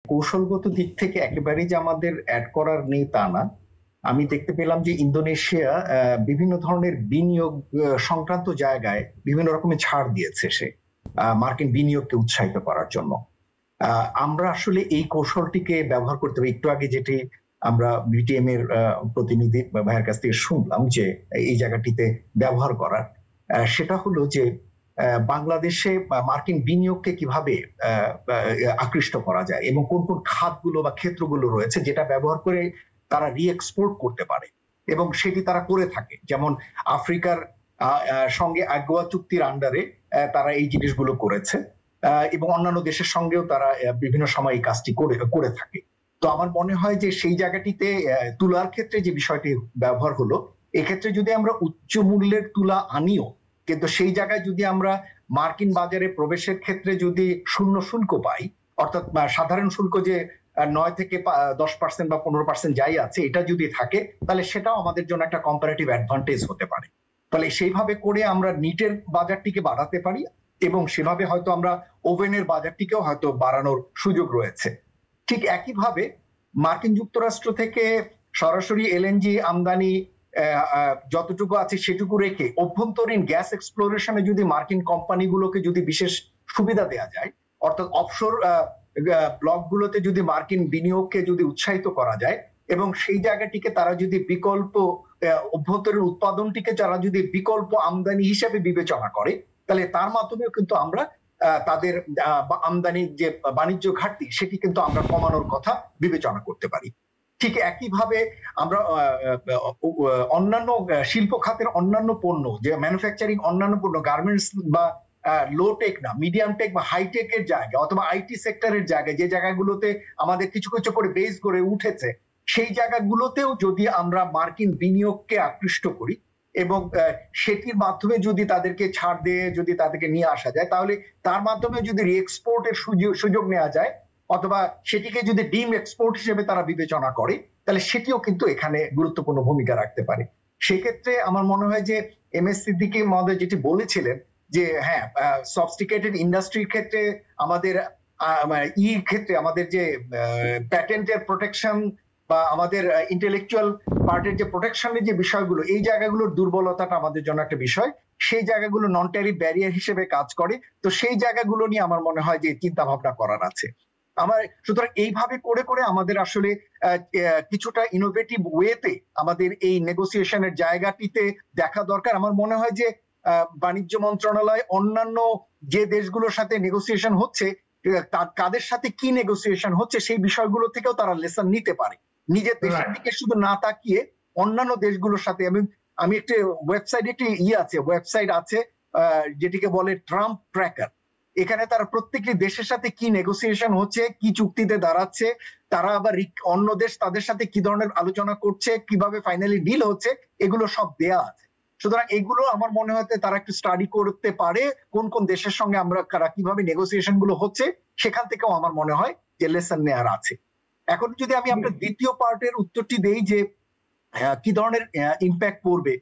কৌশলগত দিক থেকে একেবারেই যে আমাদের অ্যাড করার নেই তা না। আমি দেখতে পেলাম যে ইন্দোনেশিয়া বিভিন্ন ধরনের বিনিয়োগ সংক্রান্ত জায়গায় বিভিন্ন রকমের ছাড় দিয়েছে সে মার্কিন বিনিয়োগকে উৎসাহিত করার জন্য। আমরা আসলে এই কৌশলটিকে ব্যবহার করতে পারি। একটু আগে যেটি আমরা বিটিএম এর প্রতিনিধি ভাইয়ের কাছ থেকে শুনলাম যে এই জায়গাটিতে ব্যবহার করার, সেটা হলো যে বাংলাদেশে মার্কিন বিনিয়োগকে কিভাবে আকৃষ্ট করা যায় এবং কোন কোন খাতগুলো বা ক্ষেত্রগুলো রয়েছে যেটা ব্যবহার করে তারা রিএক্সপোর্ট করতে পারে, এবং সেটি তারা করে থাকে। যেমন আফ্রিকার সঙ্গে আগুয়া চুক্তির আন্ডারে তারা এই জিনিসগুলো করেছে, এবং অন্যান্য দেশের সঙ্গেও তারা বিভিন্ন সময় এই কাজটি করে থাকে। তো আমার মনে হয় যে সেই জায়গাটিতে তুলার ক্ষেত্রে যে বিষয়টি ব্যবহার হলো, এক্ষেত্রে যদি আমরা উচ্চ মূল্যের তুলা আনিও, কিন্তু সেই জায়গায় যদি আমরা মার্কিন বাজারে প্রবেশের ক্ষেত্রে যদি শূন্য শুল্ক পাই, অর্থাৎ সাধারণ শুল্ক যে 9 থেকে 10% বা 15% যাই আছে, এটা যদি থাকে তাহলে সেটাও আমাদের জন্য একটা কম্পারেটিভ অ্যাডভান্টেজ হতে পারে। তাহলে সেইভাবে করে আমরা নিটের বাজারটিকে বাড়াতে পারি, এবং সেভাবে হয়তো আমরা ওভেনের বাজারটিকেও হয়তো বাড়ানোর সুযোগ রয়েছে। ঠিক একইভাবে মার্কিন যুক্তরাষ্ট্র থেকে সরাসরি এলএনজি আমদানি যতটুকু আছে সেটুকু রেখে অভ্যন্তরীণ গ্যাস এক্সপ্লোরেশনে যদি মার্কিন কোম্পানিগুলোকে যদি বিশেষ সুবিধা দেওয়া যায়, অর্থাৎ অফশোর ব্লকগুলোতে যদি মার্কিন বিনিয়োগকে যদি উৎসাহিত করা যায়, এবং সেই জায়গাটিকে তারা যদি বিকল্প অভ্যন্তরীণ উৎপাদনটিকে যারা যদি বিকল্প আমদানি হিসেবে বিবেচনা করে, তাহলে তার মাধ্যমেও কিন্তু আমরা তাদের আমদানির যে বাণিজ্য ঘাটতি সেটি কিন্তু আমরা কমানোর কথা বিবেচনা করতে পারি। ঠিক একইভাবে আমরা অন্যান্য শিল্প খাতের অন্যান্য পণ্য, যে ম্যানুফ্যাকচারিং অন্যান্য পণ্য, গার্মেন্টস বা লো টেক না, মিডিয়াম টেক বা হাইটেক এর জায়গা অথবা আইটি সেক্টরের জায়গায় যে জায়গাগুলোতে আমাদের কিছু কিছু করে বেস গড়ে উঠেছে, সেই জায়গাগুলোতেও যদি আমরা মার্কিন বিনিয়োগকে আকৃষ্ট করি এবং সেটির মাধ্যমে যদি তাদেরকে ছাড় দিয়ে যদি তাদেরকে নিয়ে আসা যায়, তাহলে তার মাধ্যমে যদি রিএক্সপোর্টের সুযোগ নেওয়া যায়, অথবা সেটিকে যদি ডিম এক্সপোর্ট হিসেবে তারা বিবেচনা করে, তাহলে সেটিও কিন্তু এখানে গুরুত্বপূর্ণ ভূমিকা রাখতে পারে। সেক্ষেত্রে আমার মনে হয় যে এম এস সিদ্দিকী মহোদয় যেটি বলেছিলেন যে হ্যাঁ, সফিস্টিকেটেড ইন্ডাস্ট্রির ক্ষেত্রে আমাদের ক্ষেত্রে আমাদের যে প্যাটেন্টের প্রোটেকশন বা আমাদের ইন্টেলেকচুয়াল পার্টের যে প্রোটেকশনের যে বিষয়গুলো, এই জায়গাগুলোর দুর্বলতাটা আমাদের জন্য একটা বিষয়। সেই জায়গাগুলো নন ট্যারিফ ব্যারিয়ার হিসেবে কাজ করে। তো সেই জায়গাগুলো নিয়ে আমার মনে হয় যে চিন্তা ভাবনা করার আছে আমার। সুতরাং এইভাবে করে করে আমাদের আসলে কিছুটা ইনোভেটিভ ওয়েতে আমাদের এই নেগোসিয়েশনের জায়গাটিতে দেখা দরকার। আমার মনে হয় যে বাণিজ্য মন্ত্রণালয় অন্যান্য যে দেশগুলোর সাথে নেগোসিয়েশন হচ্ছে, কাদের সাথে কি নেগোসিয়েশন হচ্ছে, সেই বিষয়গুলো থেকেও তারা লেসন নিতে পারে, নিজের দেশের দিকে শুধু না তাকিয়ে অন্যান্য দেশগুলোর সাথে। আমি একটি ওয়েবসাইট আছে যেটিকে বলে ট্রাম্প ট্র্যাকার। এখানে তারা প্রত্যেকটি দেশের সাথে কি নেগোসিয়েশন হচ্ছে, কি চুক্তিতে দাঁড়াচ্ছে, তারা আবার অন্য দেশ তাদের সাথে কি ধরনের আলোচনা করছে, কিভাবে ফাইনালি ডিল হচ্ছে, এগুলো সব দেয়া আছে। সুতরাং এগুলো আমার মনে হয় তারা একটু স্টাডি করতে পারে, কোন কোন দেশের সঙ্গে আমরা কিভাবে নেগোসিয়েশন গুলো হচ্ছে, সেখান থেকেও আমার মনে হয় যে লেসন নেওয়ার আছে। এখন যদি আমি আপনার দ্বিতীয় পার্টের উত্তরটি দেই যে কি ধরনের ইম্প্যাক্ট পড়বে,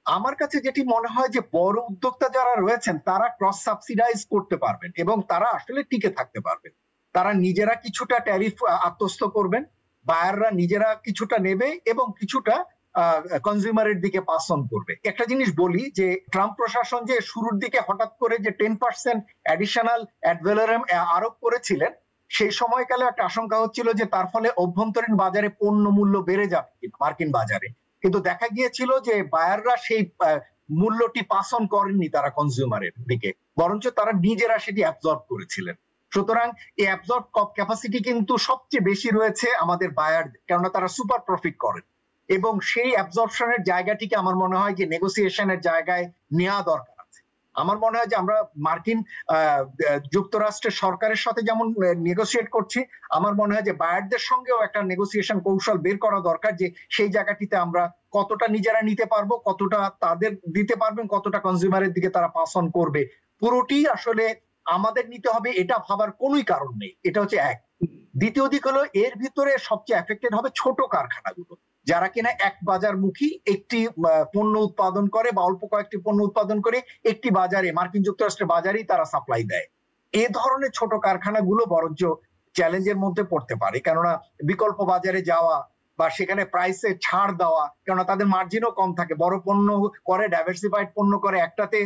আমার কাছে যেটি মনে হয় যে বড় উদ্যোক্তা যারা রয়েছেন তারা ক্রস সাবসিডাইজ করতে পারবেন এবং তারা আসলে টিকে থাকতে পারবেন। তারা নিজেরা কিছুটা ট্যারিফ আত্মস্থ করবেন, বায়াররা নিজেরা কিছুটা নেবে এবং কিছুটা কনজিউমারের দিকে পাস অন করবে। একটা জিনিস বলি যে ট্রাম্প প্রশাসন যে শুরুর দিকে হঠাৎ করে যে 10% অ্যাডিশনাল অ্যাড ভ্যালোরাম আরোপ করেছিলেন, সেই সময়কালে একটা আশঙ্কা হচ্ছিল যে তার ফলে অভ্যন্তরীণ বাজারে পণ্য মূল্য বেড়ে যাবে মার্কিন বাজারে, কিন্তু দেখা গিয়েছিল যে বায়াররা সেই মূল্যটি পাস অন করেননি তারা কনজিউমারের দিকে, বরঞ্চ তারা নিজেরা সেটি অ্যাবজর্ব করেছিলেন। সুতরাং এই অ্যাবজর্ব ক্যাপাসিটি কিন্তু সবচেয়ে বেশি রয়েছে আমাদের বায়ারদের, কেননা তারা সুপার প্রফিট করেন, এবং সেই অ্যাবজর্পশনের জায়গাটিকে আমার মনে হয় যে নেগোসিয়েশনের জায়গায় নেওয়া দরকার আছে। আমার মনে হয় যে আমরা মার্কিন যুক্তরাষ্ট্রের সরকারের সাথে যেমন নেগোসিয়েট করছি, আমার মনে হয় যে বায়ারদের সঙ্গেও একটা নেগোসিয়েশন কৌশল বের করা দরকার, যে সেই জায়গাটিতে আমরা কতটা নিজেরা নিতে পারবো, কতটা তাদের দিতে পারবেন, কতটা কনজিউমারের দিকে তারা পাস অন করবে, পুরোটি আসলে আমাদের নিতে হবে, এটা ভাবার কোনোই কারণ নেই। এটা হচ্ছে এক। দ্বিতীয় দিক হলো এর ভিতরে সবচেয়ে এফেক্টেড হবে ছোট কারখানাগুলো, যারা কিনা এক বাজারমুখী একটি পণ্য উৎপাদন করে বা অল্প কয়েকটি পণ্য উৎপাদন করে একটি বাজারে, মার্কিন যুক্তরাষ্ট্রের বাজারেই তারা সাপ্লাই দেয়। এ ধরনের ছোট কারখানাগুলো বরঞ্চ চ্যালেঞ্জের মধ্যে পড়তে পারে, কেননা বিকল্প বাজারে যাওয়া বা সেখানে প্রাইসে ছাড় দেওয়া, কেননা তাদের মার্জিনও কম থাকে। বড় পণ্য করে, ডাইভার্সিফাইড পণ্য করে, একটাতে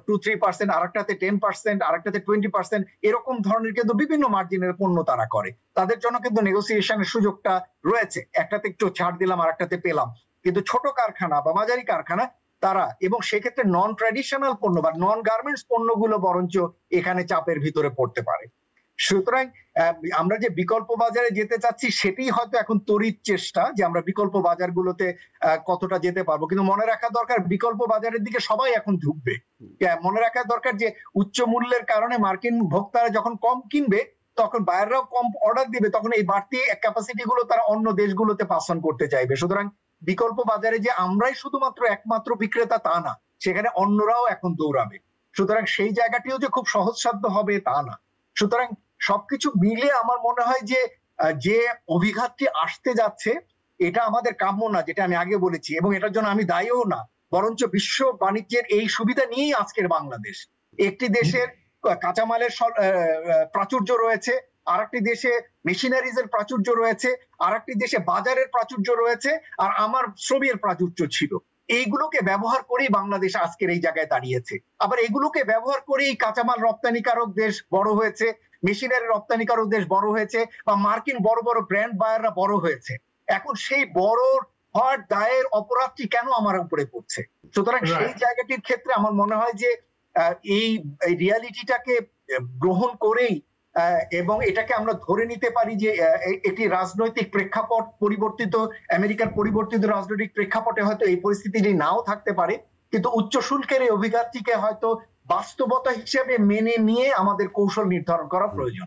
2-3%, আরেকটাতে 10%, আরেকটাতে 20%, এরকম ধরনের কিন্তু বিভিন্ন মার্জিনের পণ্য তারা করে। তাদের জন্য কিন্তু নেগোসিয়েশনের সুযোগটা রয়েছে, একটাতে একটু ছাড় দিলাম আরেকটাতে পেলাম। কিন্তু ছোট কারখানা বা মাঝারি কারখানা তারা, এবং সেক্ষেত্রে নন ট্র্যাডিশনাল পণ্য বা নন গার্মেন্টস পণ্যগুলো বরঞ্চ এখানে চাপের ভিতরে পড়তে পারে। সুতরাং আমরা যে বিকল্প বাজারে যেতে চাচ্ছি সেটাই হয়তো এখন তড়িৎ চেষ্টা, যে আমরা বিকল্প বাজারগুলোতে কতটা যেতে পারবো। কিন্তু মনে রাখা দরকার, বিকল্প বাজারের দিকে সবাই এখন ঢুকবে। মনে রাখা দরকার যে উচ্চ মূল্যের কারণে মার্কিন ভোক্তারা যখন কম কিনবে, তখন বায়াররাও কম অর্ডার দিবে, তখন এই বাড়তি ক্যাপাসিটি গুলো তারা অন্য দেশগুলোতে পাস অন করতে চাইবে। সুতরাং বিকল্প বাজারে যে আমরাই শুধুমাত্র একমাত্র বিক্রেতা তা না, সেখানে অন্যরাও এখন দৌড়াবে। সুতরাং সেই জায়গাটিও যে খুব সহজসাধ্য হবে তা না। সুতরাং সবকিছু মিলে আমার মনে হয় যে যে অভিঘাতটি আসতে যাচ্ছে এটা আমাদের কাম্য না, যেটা আমি আগে বলেছি, এবং এটার জন্য আমি দায়ীও না। বরঞ্চ বিশ্ব বাণিজ্যের এই সুবিধা নিয়েই আজকের বাংলাদেশ। একটি দেশের কাঁচামালের প্রাচুর্য রয়েছে, আরেকটি দেশে মেশিনারিজ এর প্রাচুর্য রয়েছে, আরেকটি দেশে বাজারের প্রাচুর্য রয়েছে, আর আমার শ্রমের প্রাচুর্য ছিল। এইগুলোকে ব্যবহার করেই বাংলাদেশ আজকের এই জায়গায় দাঁড়িয়েছে। আবার এগুলোকে ব্যবহার করেই কাঁচামাল রপ্তানিকারক দেশ বড় হয়েছে, মেশিনারি রপ্তানিকারক দেশ বড় হয়েছে, বা মার্কিন বড় বড় ব্র্যান্ড বায়াররা বড় হয়েছে। এখন সেই বড় হওয়ার দায়ের অপরাধটি কেন আমার উপরে পড়ছে? সুতরাং সেই জায়গাটির ক্ষেত্রে আমার মনে হয় যে এই রিয়ালিটিটাকে গ্রহণ করেই এবং এটাকে আমরা ধরে নিতে পারি যে একটি রাজনৈতিক প্রেক্ষাপট পরিবর্তিত, আমেরিকার পরিবর্তিত রাজনৈতিক প্রেক্ষাপটে হয়তো এই পরিস্থিতিটি নাও থাকতে পারে, কিন্তু উচ্চ শুল্কের এই অভিঘাতটিকে হয়তো বাস্তবতা হিসেবে মেনে নিয়ে আমাদের কৌশল নির্ধারণ করা প্রয়োজন।